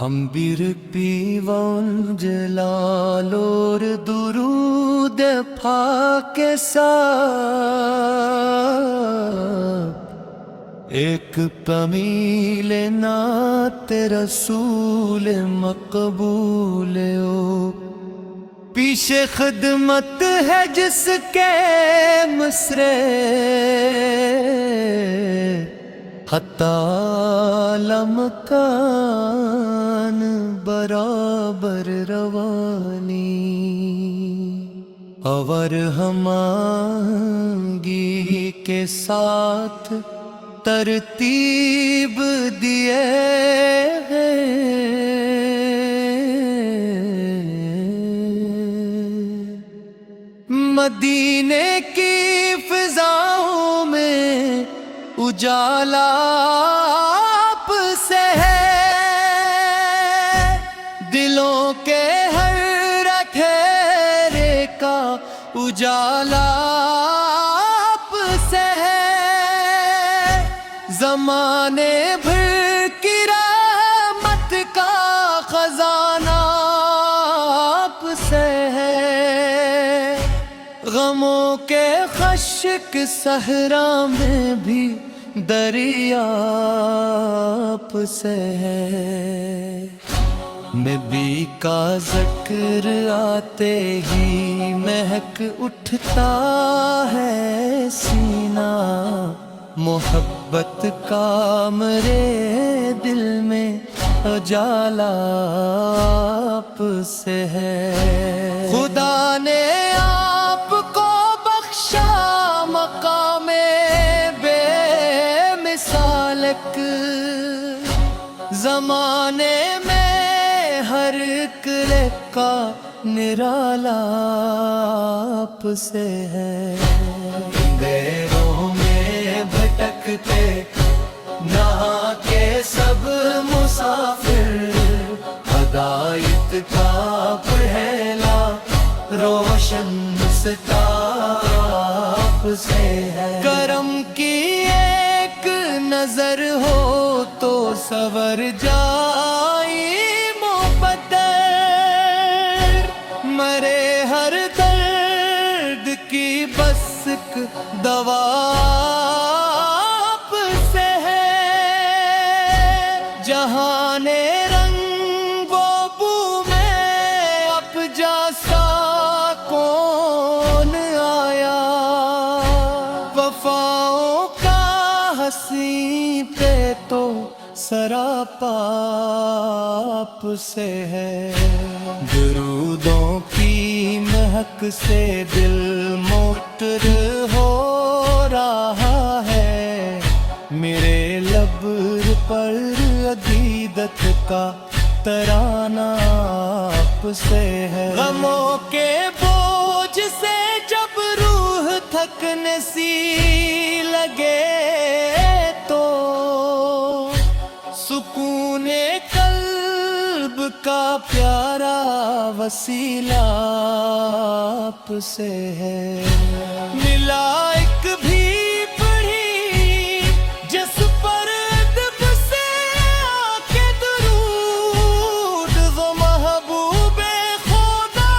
Ham bir pivan celalor durud pake sab ایک پمیل نات رسول مقبول ہو پیچھے خدمت ہے جس کے مصرے حتی لمکان برابر روانی اور ہمانگی کے ساتھ ترتیب دیے ہیں مدینے کی فضاؤں میں اجالا آپ سے ہے دلوں کے ہر رکھیرے کا اجالا آپ سے ہے زمانے بھر کی رحمت کا خزانہ آپ سے ہے غموں کے خشک صحرا میں بھی دریا آپ سے ہے نبی کا ذکر آتے ہی مہک اٹھتا ہے سینہ محبت کا میرے دل میں اجالا آپ سے ہے خدا نے آپ کو بخشا مقام بے مثال زمانے میں ہر کلے کا نرالا آپ سے ہے اندھیروں میں بھٹکتے نہا کے سب مسافر ہدایت کا پہلا روشن ستاپ سے ہے کرم کی ایک نظر ہو تو سور جائی مقدر مرے ہر درد کی بسک دوا آپ سے ہے جہان رنگ و بو میں اب جیسا کون آیا وفاؤں کا حسین پہ تو سراپا آپ سے ہے درودوں کی مہک سے دل موٹر ہو رہا ہے میرے لب پر عقیدت کا ترانہ آپ سے ہے غموں کے بوجھ سے جب روح تھکنے سی لگے تو سکون قلب کا پیارا وسیلہ آپ سے ہے ملا ایک بھی پڑھی جس پر ادب سے آکے درود وہ محبوب خدا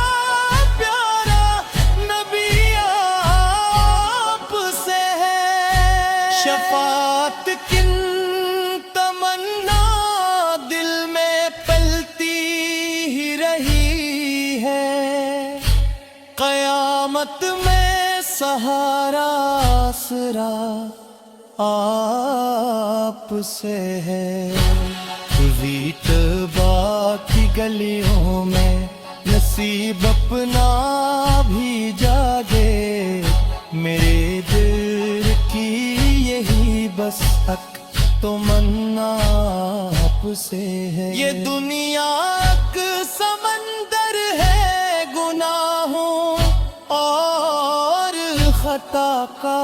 پیارا نبی آپ سے ہے شفاعت کن تمنا دل میں پلتی ہی رہی ہے قیامت میں سہارا آسرا آپ سے ہے ویٹبا کی گلیوں میں نصیب اپنا بھی جاگے میرے دل کی یہی بس حق تمنا آپ سے ہے یہ دنیا ایک سمندر ہے گناہوں اور خطا کا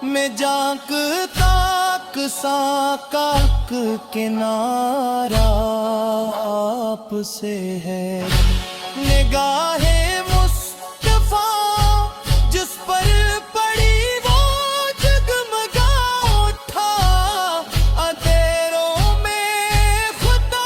میں جانکتا ساکاک کنارہ آپ سے ہے نگاہ مصطفیٰ جس پر پڑی وہ جگمگا اٹھا اندھیروں میں خدا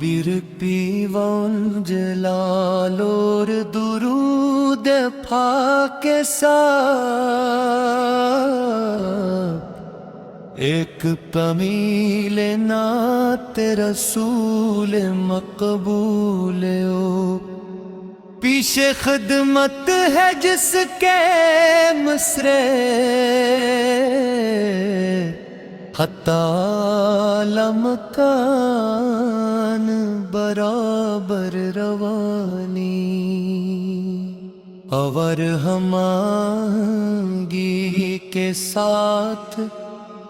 bir pivan celalor durud ke saath, ایک پمیل نعت رسول مقبول ہو، پیش خدمت ہے جس کے مصرے خطا لمکان برابر روانی، اور ہمانگی کے ساتھ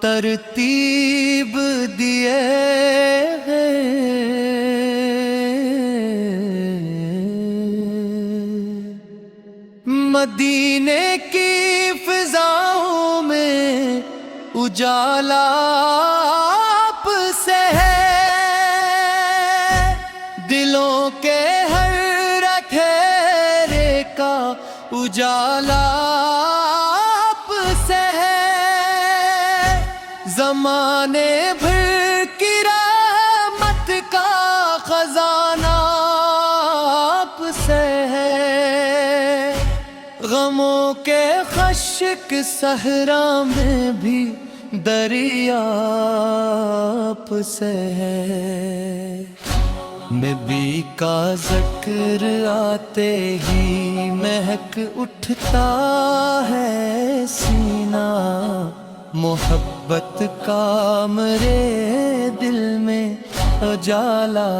ترتیب دیے ہیں، مدینے کی فضاؤں میں اجالا آپ سے ہے، دلوں کے ہر اندھیرے کا اجالا آپ سے ہے، زمانے بھر کی رحمت کا خزانہ آپ سے ہے، غموں کے خشک صحرا میں بھی دریا آپ سے ہے، نبی کا ذکر آتے ہی مہک اٹھتا ہے سینہ، محبت کا میرے دل میں اجالا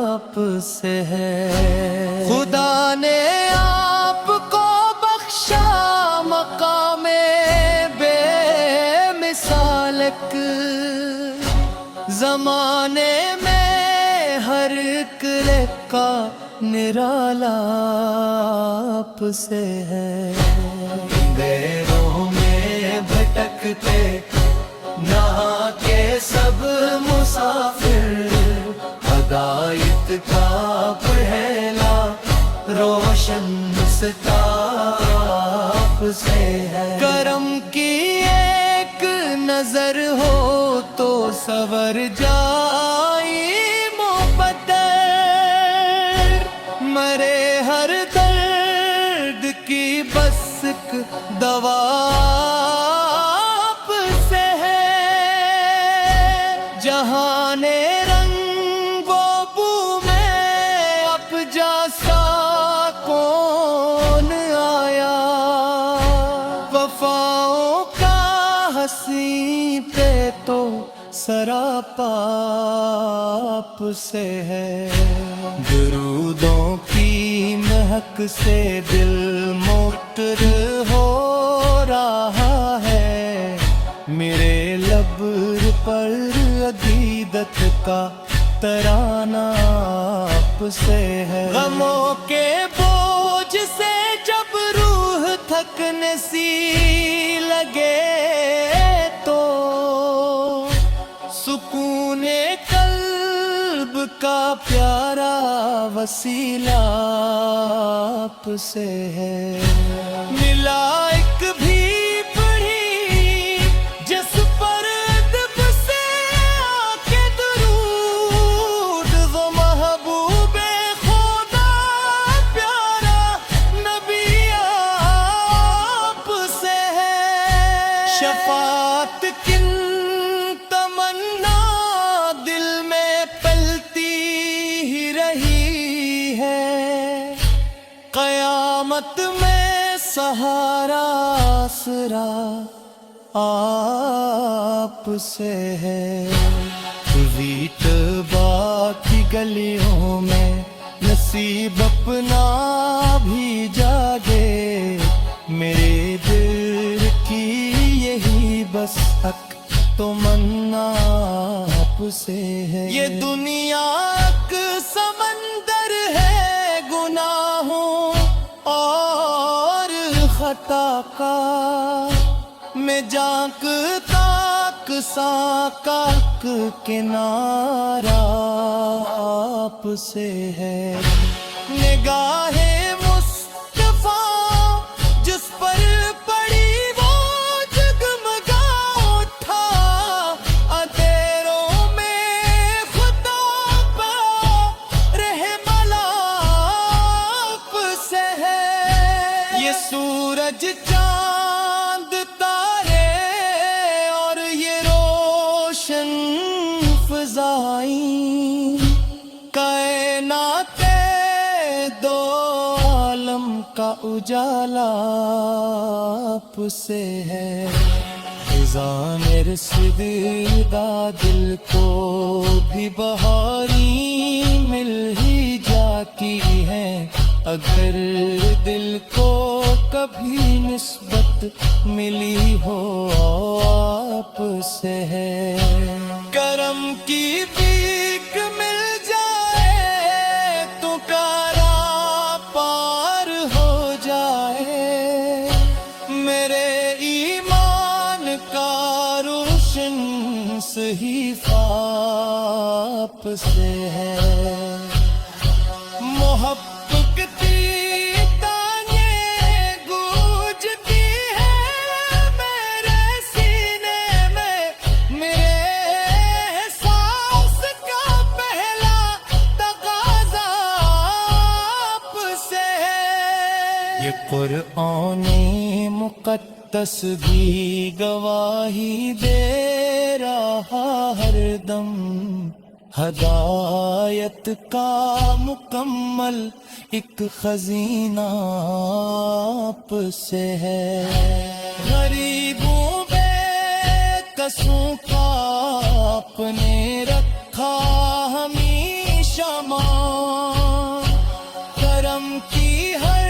آپ سے ہے، خدا نے آپ کو بخشا مقام بے مثال، زمانے میں ہر ہر کلے کا نرالا آپ سے ہے۔ اندھیروں میں بھٹکتے نہا کے سب مسافر، ہدایت کا پہلا روشن ستارہ آپ سے ہے۔ کرم کی ایک نظر ہو تو سنور جائی محبت، مرے ہر درد کی بس دوا آپ سے ہے۔ جہان رنگ و بو میں اب جیسا کون آیا، وفاؤں کا حسین پہ تو سراپا آپ سے ہے۔ درودوں کی مہک سے دل موٹر ہو رہا ہے، میرے لب پر عقیدت کا ترانہ آپ سے ہے۔ غموں کے بوجھ سے جب روح تھکنے سی لگے تو سکون قلب کا پیارا وسیلہ آپ سے ہے۔ ملا ایک بھی پڑھی جس پر ادب سے آکے درود، وہ محبوب خدا پیارا نبی آپ سے ہے۔ شفاعت کن تمنا دل میں پلتی ہی رہی ہے، قیامت میں سہارا آسرا آپ سے ہے۔ ویٹ با کی گلیوں میں نصیب اپنا بھی جاگے، میرے دل کی یہی بس حق تمنا آپ سے ہے۔ یہ دنیا ایک سمندر ہے گناہوں اور خطا کا، میں جھانکتا ساکا کنارہ آپ سے ہے۔ نگاہ مصطفیٰ جس پر پڑی وہ جگمگا اٹھا، اندھیروں میں خدا پا رحم آپ سے ہے۔ یہ سورج چاند تارے اور یہ روشن فضائیں، کائنات دو عالم کا اجالا آپ سے ہے۔ خزاں رسیدہ دل کو بھی بہاری مل ہی جاتی ہے، اگر دل کو کبھی نسبت ملی ہو آپ سے ہے۔ کرم کی بھیک مل جائے تو کارا پار ہو جائے، میرے ایمان کا روشن صحیفہ آپ سے ہے۔ محبت قرآن مقدس بھی گواہی دے رہا ہر دم، ہدایت کا مکمل ایک خزینہ آپ سے ہے۔ غریبوں بے کسوں کا آپ نے رکھا ہمیشہ مان، کرم کی ہر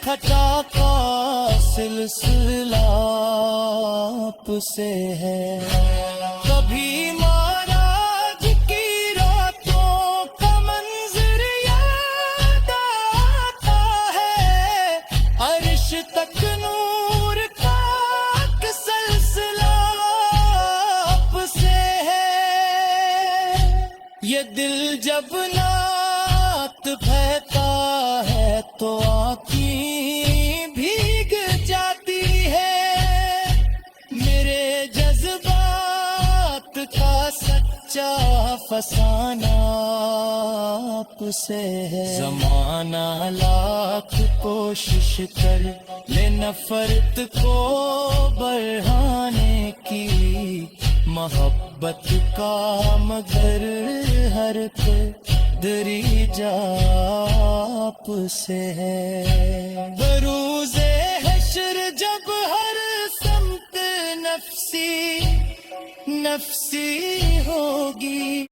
کھٹا کا سلسلہ آپ سے ہے۔ کبھی مہاراج کی راتوں یہ دل جب نعت بہتا ہے تو آنکھیں بھیگ جاتی ہے، میرے جذبات کا سچا فسانہ آپ سے ہے۔ زمانہ لاکھ کوشش کر لے نفرت کو بڑھانے کی، محبت کا مگر ہر قدری جا آپ سے ہے۔ بروز حشر جب ہر سمت نفسی نفسی ہوگی،